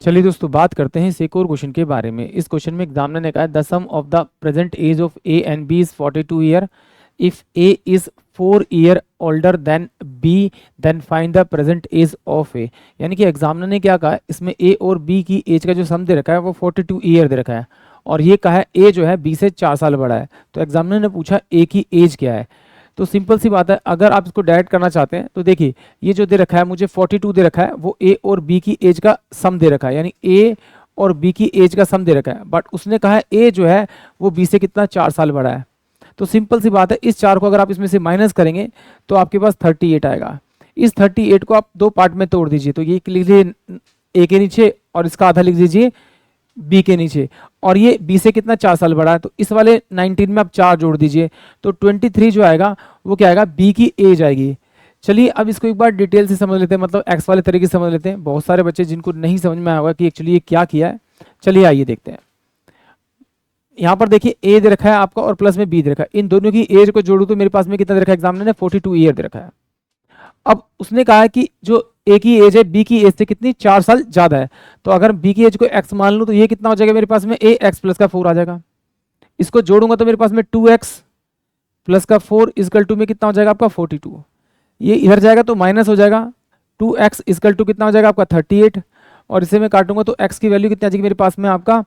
चलिए दोस्तों, बात करते हैं इस एक और क्वेश्चन के बारे में। इस क्वेश्चन में एग्जामिनर ने कहा है the sum of the present age of A and B is 42 year. If A is 4 year older than B, then find the present age of A. यानी कि एग्जामिनर ने क्या कहा है, इसमें ए और बी की एज का जो सम दे रखा है वो 42 ईयर दे रखा है, और ये कहा है ए जो है बी से 4 साल बड़ा है। तो एग्जामिनर ने पूछा ए की एज क्या है। तो सिंपल सी बात है, अगर आप इसको डायरेक्ट करना चाहते हैं तो देखिए, ये जो दे रखा है मुझे 42 दे रखा है, वो ए और बी की एज का सम दे रखा है, यानी ए और बी की एज का सम दे रखा है। बट उसने कहा है ए जो है वो बी से कितना 4 साल बड़ा है। तो सिंपल सी बात है, इस 4 को अगर आप इसमें से माइनस करेंगे तो आपके पास 38 आएगा। इस 38 को आप दो पार्ट में तोड़ दीजिए, तो ये लिख लीजिए ए के नीचे और इसका आधा लिख दीजिए बी के नीचे, और ये बी से कितना 4 साल बड़ा है। तो इस वाले 19 में आप 4 जोड़ दीजिए, तो 23 जो आएगा वो क्या आएगा, बी की एज आएगी। चलिए अब इसको एक बार डिटेल से समझ लेते हैं, मतलब एक्स वाले तरीके से समझ लेते हैं। बहुत सारे बच्चे जिनको नहीं समझ में आया होगा कि एक्चुअली ये क्या किया है। चलिए आइए देखते हैं। यहाँ पर देखिए ए दे रखा है आपका और प्लस में बी दे रखा है, इन दोनों की एज को जोड़ू तो मेरे पास में कितना दे रखा है, एग्जामिनर ने 42 ईयर दे रखा है। अब उसने कहा है कि जो ए की एज है बी की एज से कितनी 4 साल ज्यादा है। तो अगर बी की एज को एक्स मान लूं तो ये कितना हो जाएगा मेरे पास में, ए एक्स प्लस का 4 आ जाएगा। इसको जोड़ूंगा तो मेरे पास में 2x प्लस का 4 इजकल टू में कितना हो जाएगा आपका 42। ये इधर जाएगा तो माइनस हो जाएगा, 2x इजकल टू कितना हो जाएगा आपका 38, और इसे मैं काटूंगा तो x की वैल्यू कितनी आ जाएगी मेरे पास में आपका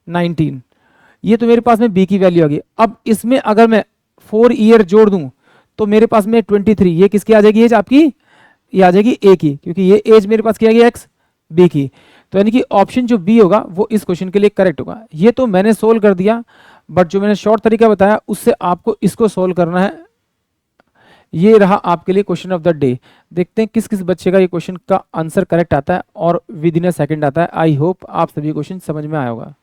19। ये तो मेरे पास में b की वैल्यू आ गई। अब इसमें अगर मैं 4 ईयर जोड़ दूं तो मेरे पास में 23, ये किसकी आ जाएगी एज आपकी, ये आ जाएगी ए की, क्योंकि ये एज मेरे पास क्या है एक्स बी की। तो यानी कि ऑप्शन जो बी होगा वो इस क्वेश्चन के लिए करेक्ट होगा। ये तो मैंने सोल्व कर दिया, बट जो मैंने शॉर्ट तरीका बताया उससे आपको इसको सोल्व करना है। ये रहा आपके लिए क्वेश्चन ऑफ द डे। देखते हैं किस किस बच्चे का ये क्वेश्चन का आंसर करेक्ट आता है और विद इन अ सेकंड आता है। आई होप आप सभी क्वेश्चन समझ में आया होगा।